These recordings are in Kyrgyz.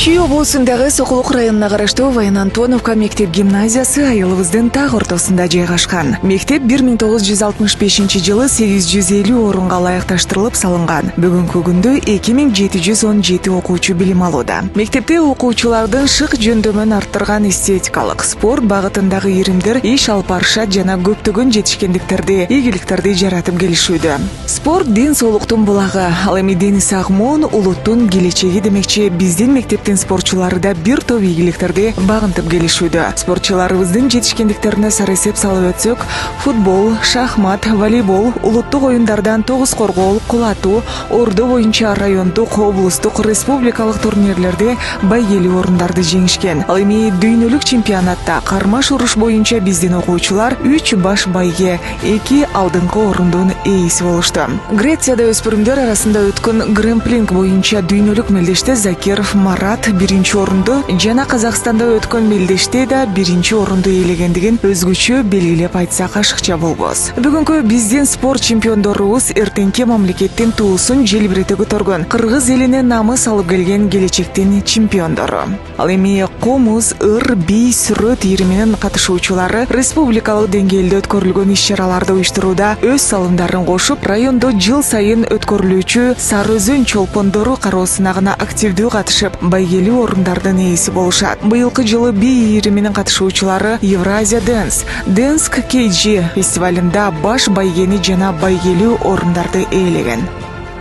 Чүй облусундагы Сокулук районуна караштуу Ваян-Антоновка мектеп гимназиясы айылыбыздын так ортосунда жайгашкан. Мектеп 1965-жылы 850 орунга ылайыкташтырылып салынган. Бүгүнкү күндө 2717 окуучу билим алууда. Мектепте окуучулардын шык жөндөмүн арттырган эстетикалык, спорт багытындагы иримдер иш алып барышат жана көптөгөн жетишкендиктерди, ийгиликтерди жаратып келишүүдө. Спорт ден соолуктун булагы, ал эми дени сагмоон улуттун келечеги демекчи биздин мектептин спортчулары да бир топ ийгиликтерди багынтып келишүүдө. Спортчуларыбыздын жетишкендиктерине сар эсеп салып өтсөк, футбол, шахмат, волейбол, улуттук оюндардан тогуз коргоо, кулатуу, ордо боюнча райондук, облустук, республикалык турнирлерде байгелүү орундарды жеңишкен. Ал эми дүйнөлүк чемпионатта кармаш уруш боюнча биздин окуучулар 3 баш байге, 2 алдыңкы орундун ээси болушту. Грецияда өспүрүмдөр арасында өткөн грэмплинг боюнча дүйнөлүк мелдеште Закиров Марат биринчи орунду жана Казакстанда өткөн мелдеште да биринчи орунду ээлегендигин өзгөчө белгилеп айтсак ашыкча болбос. Бүгүнкү биздин спорт чемпиондорубуз эртеңки мамлекеттин туусун желбирете көтөргөн, кыргыз элине намыс алып келген келечектин чемпиондору. Ал эми комуз, ыр, бий, сүрөт ийриминин катышуучулары республикалык деңгээлде өткөрүлгөн иш-чараларды уюштурууда өз салымдарын кошуп, райондо жыл сайын өткөрүлүүчү Сары Өзөн чолпондору кароосуна гана активдүү катышып, байгелүү орундардын ээси болушат. Быйылкы жылы бий ийриминин катышуучулары Евразия Денск KG фестивалында баш байгени жана байгелүү орундарды ээлеген.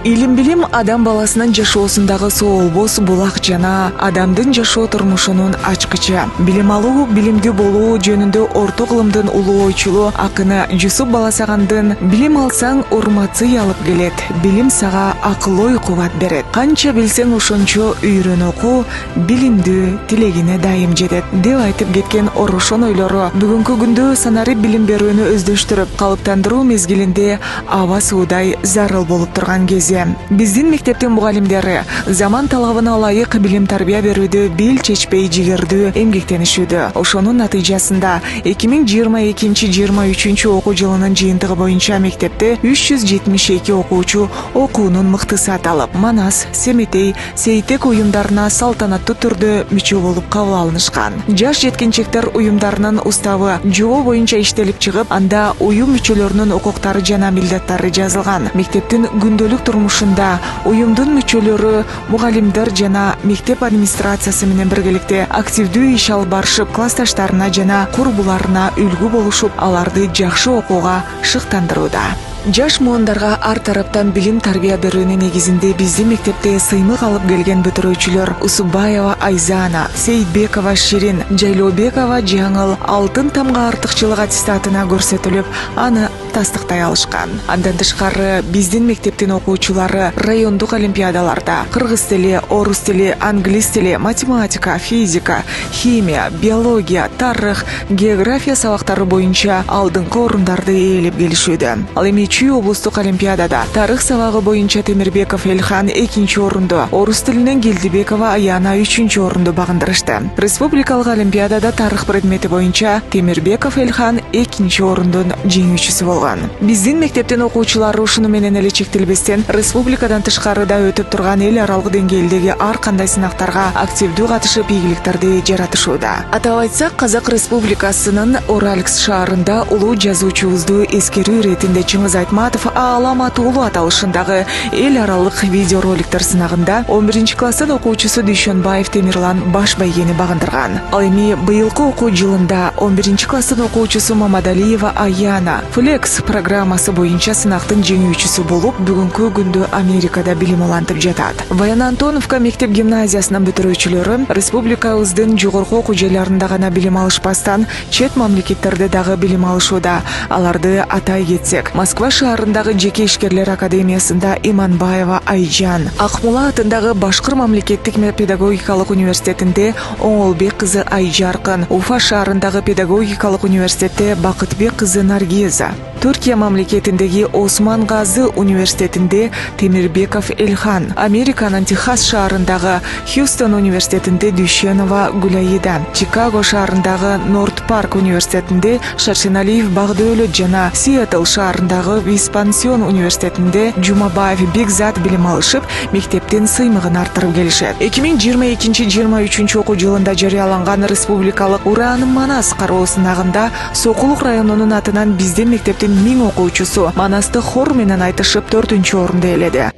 Илим билим адам баласынын жашоосундагы соолбос булак жана адамдын жашоо турмушунун ачкычы. Билим алуу, билимдүү болуу жөнүндө орто кылымдын улуу ойчулу акыны Жусуп Баласагандын «Билим алсаң урматсый алып келет, билим сага акыл ой кубат берет. Канча билсең ошончо үйрөн окуу, билимдүү тилегине дайым жетет» деп айтып кеткен орошон ойлору бүгүнкү күндө санарип билим берүүнү өздөштүрүп, калыптандыруу мезгилинде аба суудай зарыл болуп турган кез. Биздин мектептин мугалимдери заман талабына ылайык билим тарбия берүүдө бел чечпей жигердүү эмгектенишүүдө. Ошонун натыйжасында 2022-23 окуу жылынын жыйынтыгы боюнча мектепте 372 окуучу окуунун мыктысы алып, Манас, Семетей, Сейтек уюмдарына салтанаттуу түрдө мүчө болуп кабыл алынышкан. Жаш жеткинчектер уюмдарынын уставы жобо боюнча иштелип чыгып, анда уюм мүчөлөрүнүн укуктары жана милдеттери жазылган. Мектептин күндөлүк турмушунда уюмдун мүчөлөрү, мугалимдер жана мектеп администрациясы менен биргеликте активдүү иш алып барышып, классташтарына жана курбуларына үлгү болушуп, аларды жакшы окууга шыктандырууда. Жаш муундарга ар тараптан билим тарбия берүүнүн негизинде биздин мектепте сыймык алып келген бүтүрүүчүлөр Усубаева Айзана, Сейитбекова Ширин, Жайлообекова Жаңыл алтын тамга артыкчылык аттестатына көрсөтүлүп, аны тастыктай алышкан. Андан тышкары биздин мектептин окуучулары райондук олимпиадаларда кыргыз тили, орус тили, англис тили, математика, физика, химия, биология, тарых, география сабактары боюнча алдыңкы орундарды ээлеп келишүүдө. Ал эми Чүй облустук олимпиадада тарых сабагы боюнча Темирбеков Элхан 2-нчи орунду, орус тилинен Гелдибекова Аяна 3-нчи орунду багындырышты. Республикалык олимпиадада тарых предмети боюнча Темирбеков Элхан 2-нчи орундун жеңүүчүсү болгон. Биздин мектептин окуучулары ушуну менен эле чектелбестен республикадан тышкарыда өтүп турган эл аралык деңгээлдеги ар кандай сынактарга активдүү катышып, ийгиликтерди жаратышууда. Атап айтсак, Казак Республикасынын Оральск шаарында улуу жазуучубузду эскерүү иретинде Чыңгыз Айтматов Аалам атуулуу аталышындагы эл аралык видеороликтер сынагында 11-нчи класстын окуучусу Дүйшөнбаев Темирлан баш байгени багындырган. Ал эми быйылкы окуу жылында 11-нчи класстын окуучусу Мамадалиева Аяна Flex программасы боюнча сынактын жеңүүчүсү болуп, бүгүнкү күндө Америкада билим улантып жатат. Ваян-Антоновка мектеп гимназиясынын бүтүрүүчүлөрү республикабыздын жогорку окуу жайларында гана билим алышпастан, чет мамлекеттерде дагы билим алышууда. Аларды атай кетсек, Москва шаарындагы жеке ишкерлер академиясында Иманбаева Айжан, Акмула атындагы Башкыр мамлекеттик педагогикалык университетинде Оңолбек кызы Айжаркын, Уфа шаарындагы педагогикалык университетте Бакытбек кызы Наргиза, Түркия мамлекетиндеги Осман Газы университетинде Темирбеков Эльхан, Американын Техас шаарындагы Хьюстон университетинде Дүйшенова Гулаида, Чикаго шаарындагы Норт Парк университетинде Шаршеналиев Багдыөлөт жана Сиэтл шаарындагы Виспансион университетинде Жумабаев Бекзат билим алышып, мектептин сыймыгын артырып келишет. 2022-23 окуу жылында жарыяланган республикалык Ураанын Манас кароо сынагында Сокулук районунун атынан биздин мектептин 1000 окуучусу Манасты хор менен айтышып 4-орунду ээледи.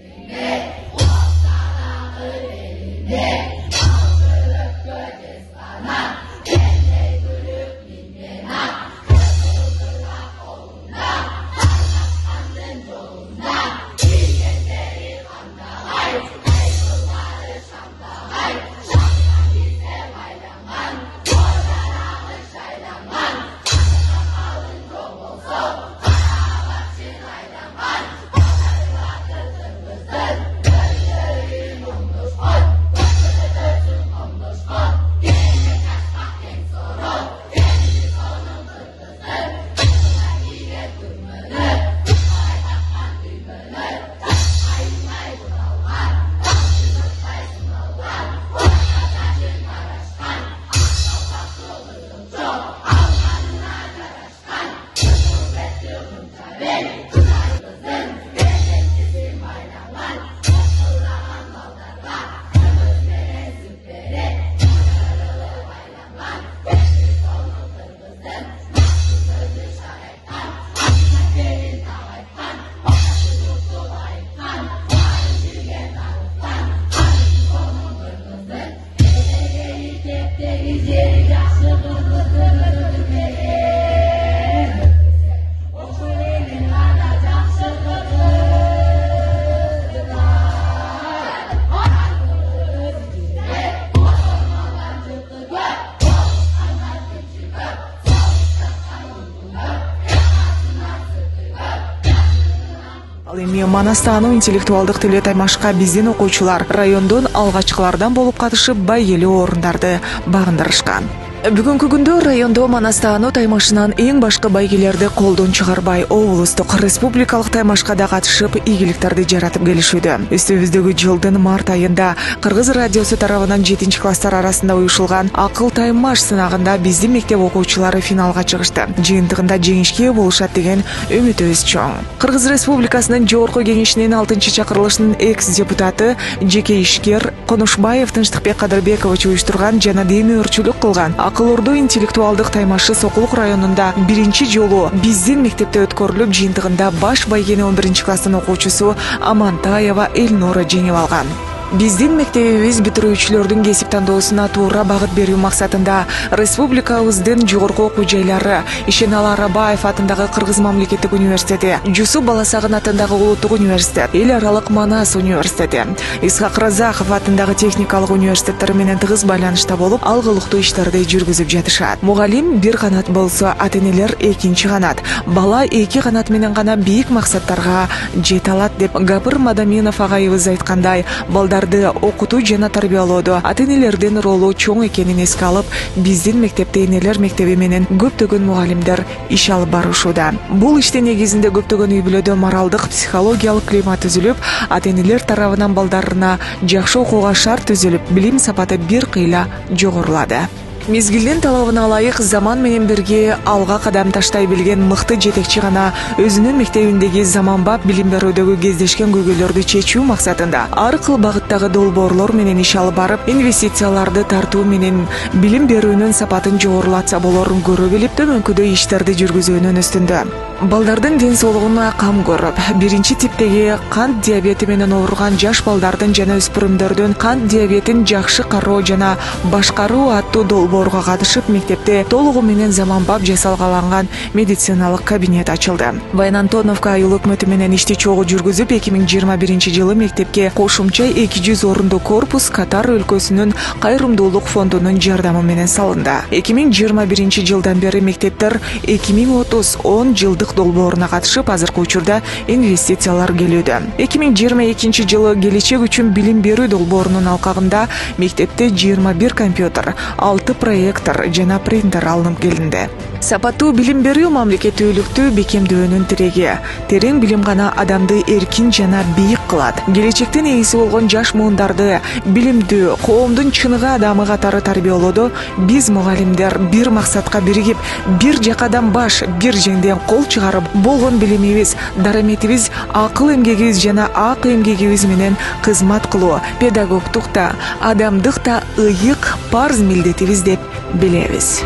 Ал эми Манастагы интеллектуалдык тиле таймашка биздин окуучулар райондон алгачкылардан болуп катышып байгелүү орундарды багындырышкан. Бүгүнкү күндө райондо Манастагы таймашынан эң башкы байгелерди колдон чыгарбай, облустук республикалык таймашкада катышып, ийгиликтерди жаратып келишүүдө. Үстүбүздөгү жылдын март айында Кыргыз радиосу тарабынан 7-класстар арасында уюшулган акыл таймаш сынагында биздин мектеп окуучулары финалга чыгышты. Жыйынтыгында жеңишке болушат деген үмүтүбүз чоң. Кыргыз Республикасынын Жогорку Кеңешинин 6-чакырылышынын экс-депутаты, жеке ишкер Конушбаев Тынчтыкбек Кадырбекович уюштурган жана демөөрчүлүк кылган акыл орду интеллектуалдык таймашы Сокулук районунда биринчи жолу биздин мектепте өткөрүлүп, жыйынтыгында баш байгени 11-класстын окуучусу Амантаева Эльнора жеңип алган. Биздин мектебибиз бүтүрүүчүлөрдүн кесип тандоосуна туура багыт берүү максатында республикабыздын жогорку окуу жайлары Ишеналы Арабаев атындагы Кыргыз мамлекеттик университети, Жусуп Баласагын атындагы Улуттук университет, эл аралык Манас университети, Исхак Разахов атындагы техникалык университеттер менен тыгыз байланышта болуп, алгылыктуу иштерди жүргүзүп жатышат. Мугалим бир канат болсо, ата-энелер экинчи канат. Бала эки канат менен гана бийик максаттарга жете алат деп Гапыр Мадаминов агайыбыз айткандай, балдар окутуу жана тарбиялоодо ата-энелердин ролу чоң экенин эске алып, биздин мектепте энелер мектеби менен көптөгөн мугалимдер иш алып барышууда. Бул иштин негизинде көптөгөн үй-бүлөдө моралдык, психологиялык климат түзүлүп, ата-энелер тарабынан балдарына жакшы окууга шарт түзүлүп, билим сапаты бир кыйла жогорулады. Мезгилдин талабына ылайык заман менен бирге алга кадам таштай билген мыкты жетекчи гана өзүнүн мектебиндеги заманбап билим берүүдөгү кездешкен көйгөйлөрдү чечүү максатында ар кыл багыттагы долбоорлор менен иш алып барып, инвестицияларды тартуу менен билим берүүнүн сапатын жогорулатса болорун көрө билип, төмөнкүдөй иштерди жүргүзүүнүн үстүндө. Балдардын ден соолугуна кам көрүп, биринчи типтеги кант диабети менен ооруган жаш балдардын жана өспүрүмдөрдүн кант диабетин жакшы кароо жана башкаруу аттуу долбоорго катышып, мектепте толугу менен заманбап жасалгаланган медициналык кабинет ачылды. Баян Антоновка айыл өкмөтү менен ишти чогуу жүргүзүп, 2021-жылы мектепке кошумча 200 орунду корпус Катар өлкөсүнүн кайрымдуулук фондунун жардамы менен салынды. 2021-жылдан бери мектептер 2030 10 жылдык долбооруна катышып, азыркы учурда инвестициялар келүүдө. 2022-жылы келечек үчүн билим берүү долбоорунун алкагында мектепте 21 компьютер, 6 проектор жана принтер алынып келинди. Сапаттуу билим берүү мамлекеттүүлүктү бекемдөөнүн тиреги. Терең билим гана адамды эркин жана бийик кылат. Келечектин ээси болгон жаш муундарды билимдүү, коомдун чыныгы адамы катары тарбиялоодо биз мугалимдер бир максатка биригип, бир жакадан баш, бир жеңден кол чыгарып, болгон билимибиз, дараметибиз, акыл эмгегибиз жана ак эмгегибиз менен кызмат кылуу, педагогдук да, адамдык да ыйык парз милдетибиз деп билебиз.